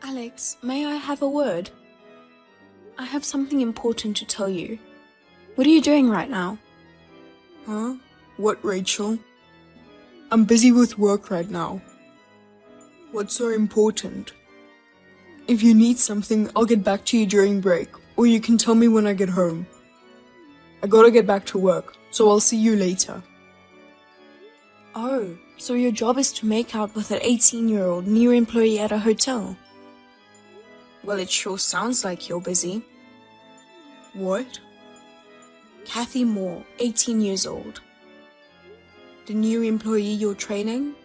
Alex, may I have a word? I have something important to tell you. What are you doing right now? Huh? What, Rachel? I'm busy with work right now. What's so important? If you need something, I'll get back to you during break, or you can tell me when I get home. I gotta get back to work, so I'll see you later. Oh, so your job is to make out with an 18-year-old new employee at a hotel? Well, it sure sounds like you're busy. What? Kathy Moore, 18 years old. The new employee you're training?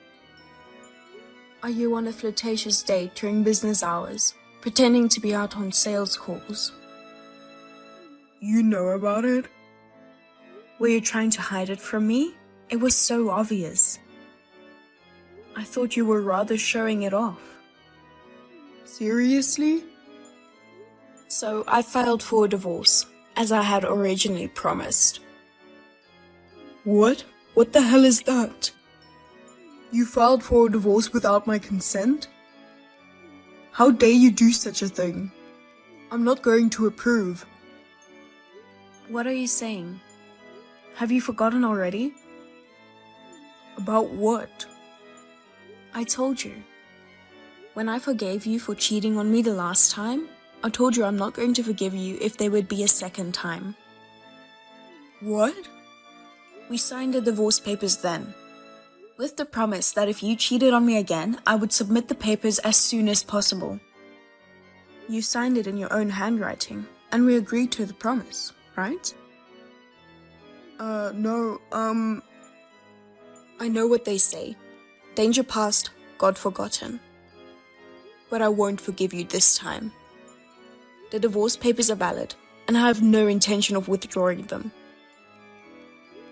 Are you on a flirtatious date during business hours, pretending to be out on sales calls? You know about it? Were you trying to hide it from me? It was so obvious. I thought you were rather showing it off. Seriously? So I filed for a divorce, as I had originally promised. What? What the hell is that? You filed for a divorce without my consent? How dare you do such a thing? I'm not going to approve. What are you saying? Have you forgotten already? About what? I told you. When I forgave you for cheating on me the last time, I told you I'm not going to forgive you if there would be a second time. What? We signed the divorce papers then, with the promise that if you cheated on me again, I would submit the papers as soon as possible. You signed it in your own handwriting, and we agreed to the promise, right? No, I know what they say. Danger past, God forgotten. But I won't forgive you this time. The divorce papers are valid, and I have no intention of withdrawing them.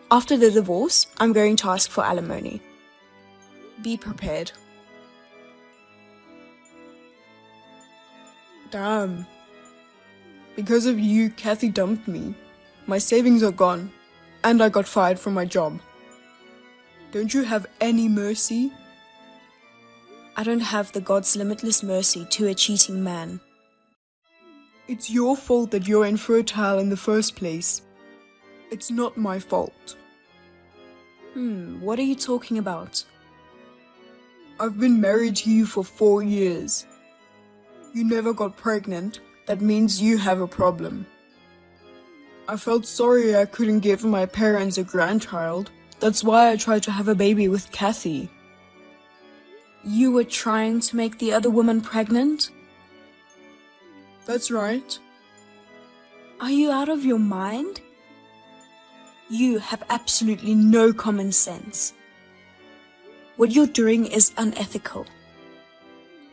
After the divorce, I'm going to ask for alimony. Be prepared. Damn. Because of you, Kathy dumped me. My savings are gone, and I got fired from my job. Don't you have any mercy? I don't have the God's limitless mercy to a cheating man. It's your fault that you're infertile in the first place. It's not my fault. What are you talking about? I've been married to you for 4 years. You never got pregnant. That means you have a problem. I felt sorry I couldn't give my parents a grandchild. That's why I tried to have a baby with Kathy. You were trying to make the other woman pregnant? That's right. Are you out of your mind? You have absolutely no common sense. What you're doing is unethical.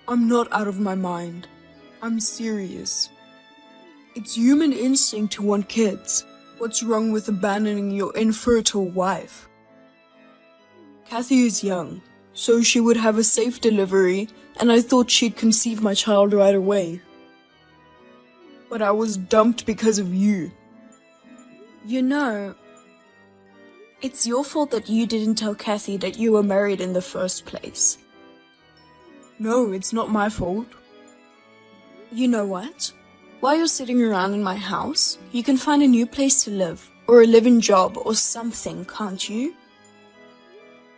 I'm not out of my mind. I'm serious. It's human instinct to want kids. What's wrong with abandoning your infertile wife? Kathy is young, so she would have a safe delivery, and I thought she'd conceive my child right away. But I was dumped because of you. You know, it's your fault that you didn't tell Kathy that you were married in the first place. No, it's not my fault. You know what? While you're sitting around in my house, you can find a new place to live, or a live-in job, or something, can't you?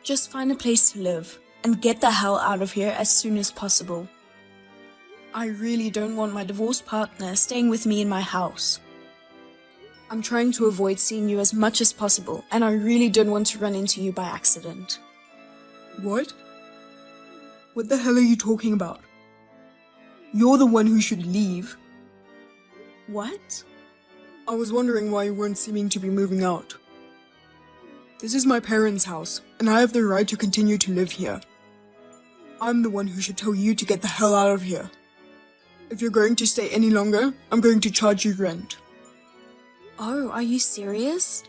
Just find a place to live, and get the hell out of here as soon as possible. I really don't want my divorced partner staying with me in my house. I'm trying to avoid seeing you as much as possible, and I really don't want to run into you by accident. What? What the hell are you talking about? You're the one who should leave. What? I was wondering why you weren't seeming to be moving out. This is my parents' house, and I have the right to continue to live here. I'm the one who should tell you to get the hell out of here. If you're going to stay any longer, I'm going to charge you rent. Oh, are you serious?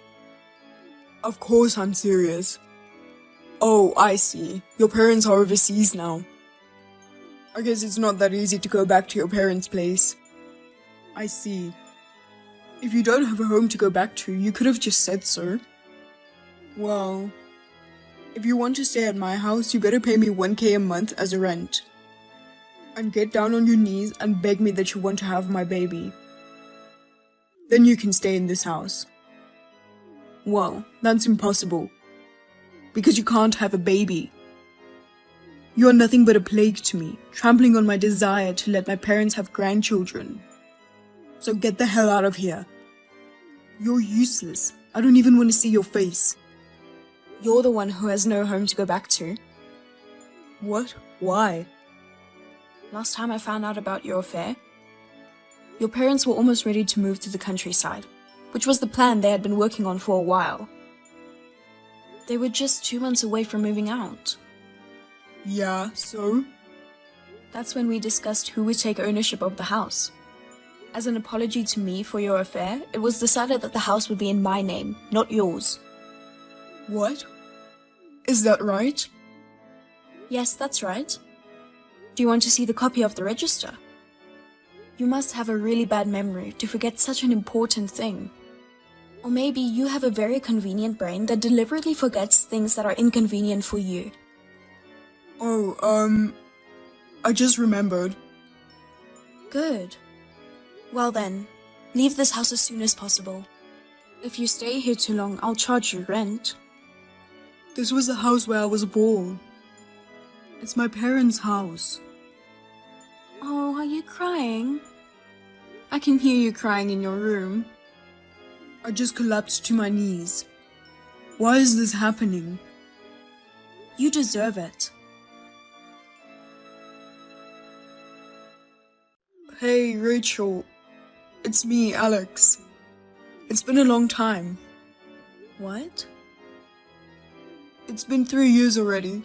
Of course I'm serious. Oh, I see. Your parents are overseas now. I guess it's not that easy to go back to your parents' place. I see. If you don't have a home to go back to, you could have just said so. Well, if you want to stay at my house, you better pay me 1K a month as a rent. and get down on your knees and beg me that you want to have my baby. Then you can stay in this house. Well, that's impossible. Because you can't have a baby. You're nothing but a plague to me, trampling on my desire to let my parents have grandchildren. So get the hell out of here. You're useless. I don't even want to see your face. You're the one who has no home to go back to. What? Why? Last time I found out about your affair, your parents were almost ready to move to the countryside, which was the plan they had been working on for a while. They were just 2 months away from moving out. Yeah, so? That's when we discussed who would take ownership of the house. As an apology to me for your affair, it was decided that the house would be in my name, not yours. What? Is that right? Yes, that's right. Do you want to see the copy of the register? You must have a really bad memory to forget such an important thing. Or maybe you have a very convenient brain that deliberately forgets things that are inconvenient for you. Oh, I just remembered. Good. Well then, leave this house as soon as possible. If you stay here too long, I'll charge you rent. This was the house where I was born. It's my parents' house. Oh, are you crying? I can hear you crying in your room. I just collapsed to my knees. Why is this happening? You deserve it. Hey, Rachel. It's me, Alex. It's been a long time. What? It's been 3 years already.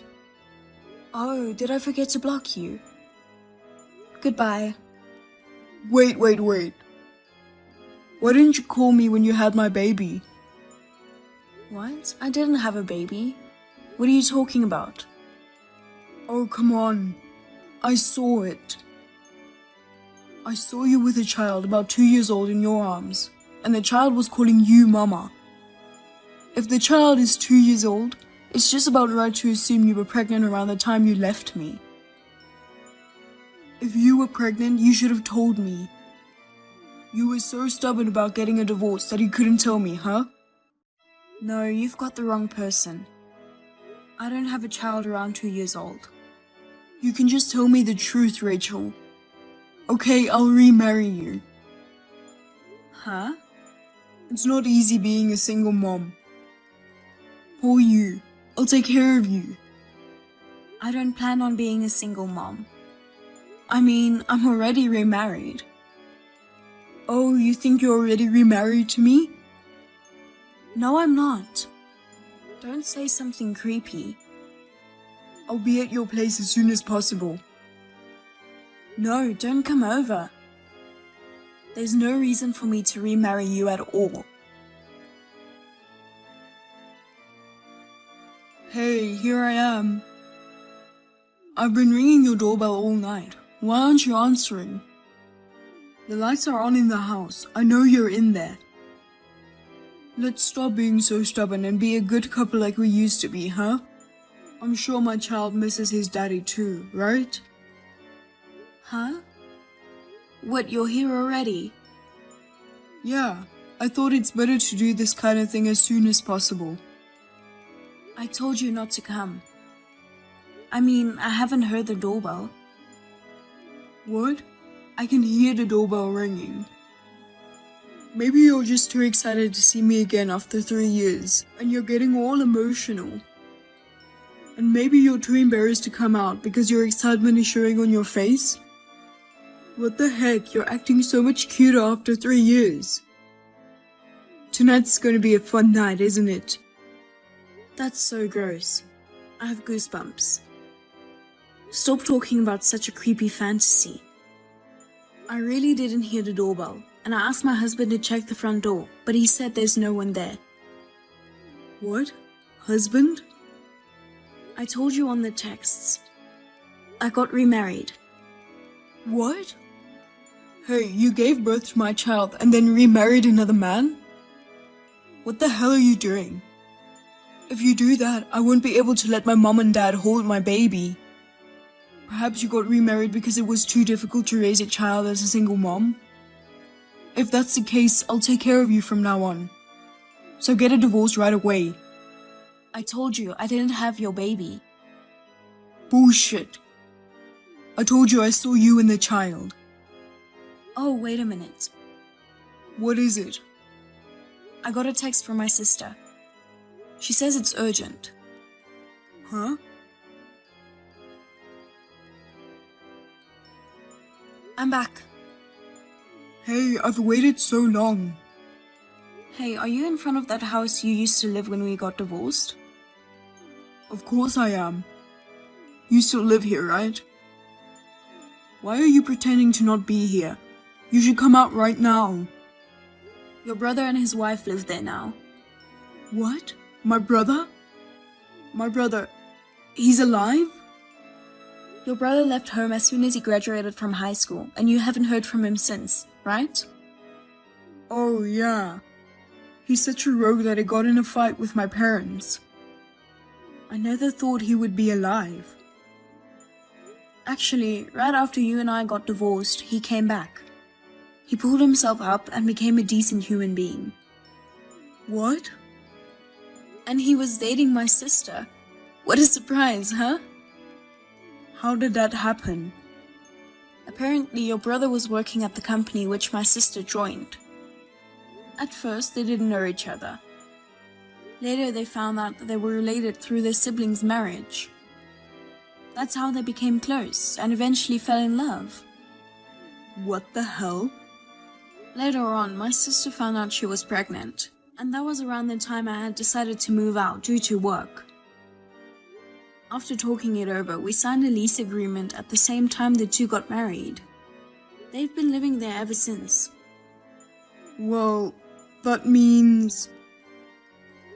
Oh, did I forget to block you? Goodbye. Wait. Why didn't you call me when you had my baby? What? I didn't have a baby. What are you talking about? Oh, come on. I saw it. I saw you with a child about 2 years old in your arms, and the child was calling you Mama. If the child is 2 years old, it's just about right to assume you were pregnant around the time you left me. If you were pregnant, you should have told me. You were so stubborn about getting a divorce that you couldn't tell me, huh? No, you've got the wrong person. I don't have a child around 2 years old. You can just tell me the truth, Rachel. Okay, I'll remarry you. Huh? It's not easy being a single mom. Poor you. I'll take care of you. I don't plan on being a single mom. I mean, I'm already remarried. Oh, you think you're already remarried to me? No, I'm not. Don't say something creepy. I'll be at your place as soon as possible. No, don't come over. There's no reason for me to remarry you at all. Hey, here I am. I've been ringing your doorbell all night. Why aren't you answering? The lights are on in the house. I know you're in there. Let's stop being so stubborn and be a good couple like we used to be, huh? I'm sure my child misses his daddy too, right? Huh? What, you're here already? Yeah, I thought it's better to do this kind of thing as soon as possible. I told you not to come. I mean, I haven't heard the doorbell. What? I can hear the doorbell ringing. Maybe you're just too excited to see me again after 3 years, and you're getting all emotional. And maybe you're too embarrassed to come out because your excitement is showing on your face? What the heck, you're acting so much cuter after 3 years. Tonight's gonna be a fun night, isn't it? That's so gross. I have goosebumps. Stop talking about such a creepy fantasy. I really didn't hear the doorbell, and I asked my husband to check the front door, but he said there's no one there. What? Husband? I told you on the texts. I got remarried. What? Hey, you gave birth to my child and then remarried another man? What the hell are you doing? If you do that, I won't be able to let my mom and dad hold my baby. Perhaps you got remarried because it was too difficult to raise a child as a single mom? If that's the case, I'll take care of you from now on. So get a divorce right away. I told you I didn't have your baby. Bullshit. I told you I saw you and the child. Oh, wait a minute. What is it? I got a text from my sister. She says it's urgent. Huh? I'm back. Hey, I've waited so long. Hey, are you in front of that house you used to live when we got divorced? Of course I am. You still live here, right? Why are you pretending to not be here? You should come out right now. Your brother and his wife live there now. What? My brother? My brother, he's alive? Your brother left home as soon as he graduated from high school, and you haven't heard from him since, right? Oh, yeah. He's such a rogue that he got in a fight with my parents. I never thought he would be alive. Actually, right after you and I got divorced, he came back. He pulled himself up and became a decent human being. What? And he was dating my sister. What a surprise, huh? How did that happen? Apparently, your brother was working at the company which my sister joined. At first, they didn't know each other. Later, they found out that they were related through their siblings' marriage. That's how they became close and eventually fell in love. What the hell? Later on, my sister found out she was pregnant, and that was around the time I had decided to move out due to work. After talking it over, we signed a lease agreement at the same time the two got married. They've been living there ever since. Well, that means...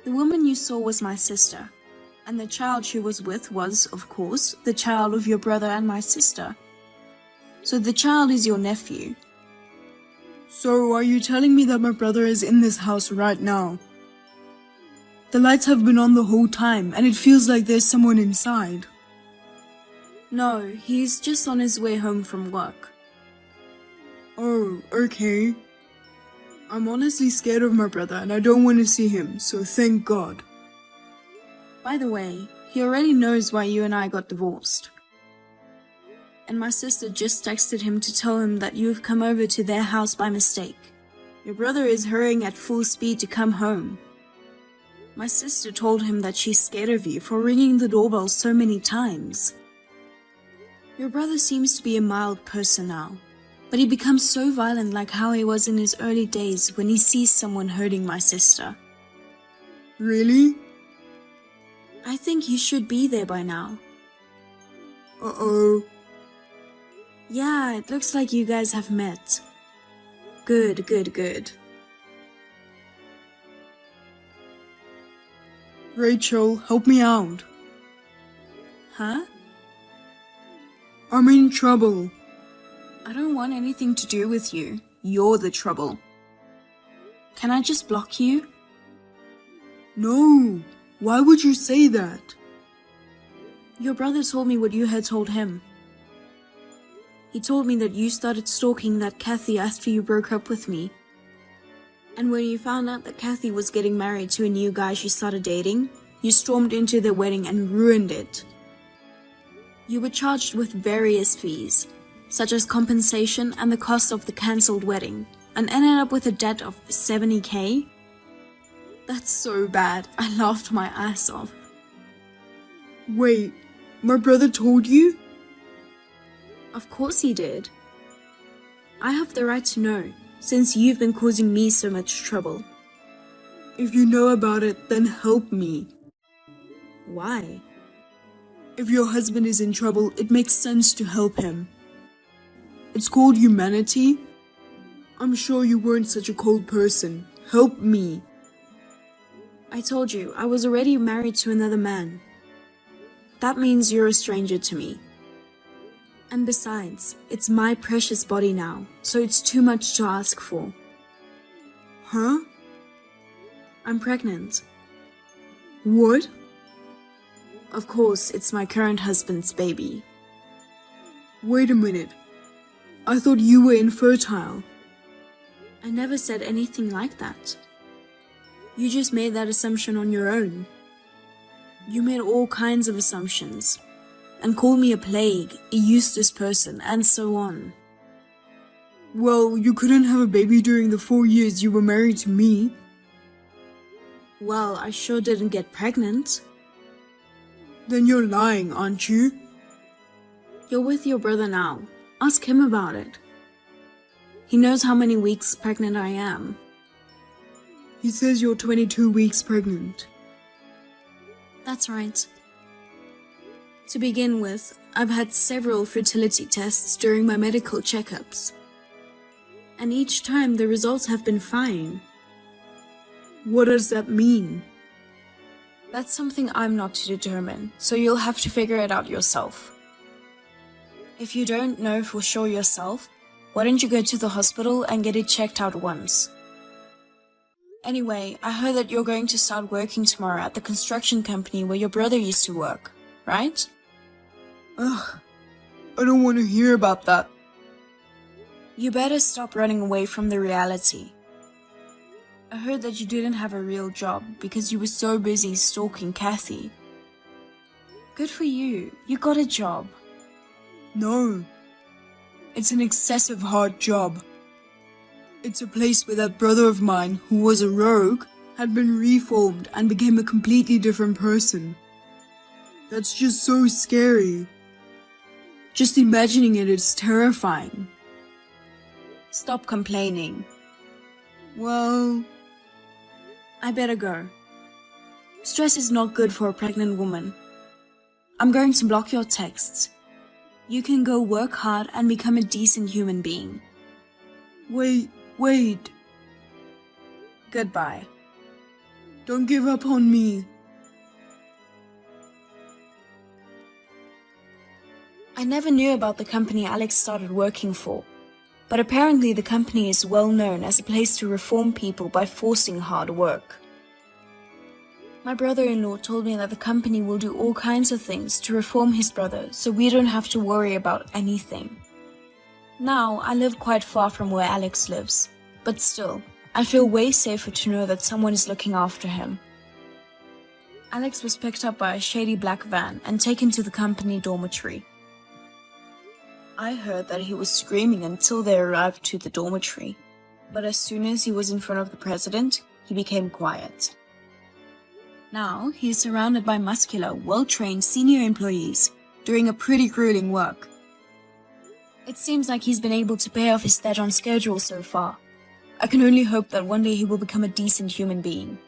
The woman you saw was my sister, and the child she was with was, of course, the child of your brother and my sister. So the child is your nephew. So are you telling me that my brother is in this house right now? The lights have been on the whole time, and it feels like there's someone inside. No, he's just on his way home from work. Oh, okay. I'm honestly scared of my brother and I don't want to see him, so thank God. By the way, he already knows why you and I got divorced. And my sister just texted him to tell him that you have come over to their house by mistake. Your brother is hurrying at full speed to come home. My sister told him that she's scared of you for ringing the doorbell so many times. Your brother seems to be a mild person now, but he becomes so violent like how he was in his early days when he sees someone hurting my sister. Really? I think he should be there by now. Uh-oh. Yeah, it looks like you guys have met. Good, good, good. Rachel, help me out. Huh? I'm in trouble. I don't want anything to do with you. You're the trouble. Can I just block you? No. Why would you say that? Your brother told me what you had told him. He told me that you started stalking that Kathy after you broke up with me. And when you found out that Kathy was getting married to a new guy she started dating, you stormed into their wedding and ruined it. You were charged with various fees, such as compensation and the cost of the cancelled wedding, and ended up with a debt of 70k? That's so bad, I laughed my ass off. Wait, my brother told you? Of course he did. I have the right to know, since you've been causing me so much trouble. If you know about it, then help me. Why? If your husband is in trouble, it makes sense to help him. It's called humanity. I'm sure you weren't such a cold person. Help me. I told you, I was already married to another man. That means you're a stranger to me. And besides, it's my precious body now, so it's too much to ask for. Huh? I'm pregnant. What? Of course, it's my current husband's baby. Wait a minute. I thought you were infertile. I never said anything like that. You just made that assumption on your own. You made all kinds of assumptions and called me a plague, a useless person, and so on. Well, you couldn't have a baby during the 4 years you were married to me. Well, I sure didn't get pregnant. Then you're lying, aren't you? You're with your brother now. Ask him about it. He knows how many weeks pregnant I am. He says you're 22 weeks pregnant. That's right. To begin with, I've had several fertility tests during my medical checkups. And each time the results have been fine. What does that mean? That's something I'm not to determine, so you'll have to figure it out yourself. If you don't know for sure yourself, why don't you go to the hospital and get it checked out once? Anyway, I heard that you're going to start working tomorrow at the construction company where your brother used to work, right? Ugh, I don't want to hear about that. You better stop running away from the reality. I heard that you didn't have a real job because you were so busy stalking Kathy. Good for you, you got a job. No. It's an excessive hard job. It's a place where that brother of mine, who was a rogue, had been reformed and became a completely different person. That's just so scary. Just imagining it is terrifying. Stop complaining. Well, I better go. Stress is not good for a pregnant woman. I'm going to block your texts. You can go work hard and become a decent human being. wait. Goodbye. Don't give up on me. I never knew about the company Alex started working for, but apparently the company is well known as a place to reform people by forcing hard work. My brother-in-law told me that the company will do all kinds of things to reform his brother so we don't have to worry about anything. Now, I live quite far from where Alex lives, but still, I feel way safer to know that someone is looking after him. Alex was picked up by a shady black van and taken to the company dormitory. I heard that he was screaming until they arrived to the dormitory, but as soon as he was in front of the president, he became quiet. Now, he is surrounded by muscular, well-trained senior employees, doing a pretty grueling work. It seems like he's been able to pay off his debt on schedule so far. I can only hope that one day he will become a decent human being.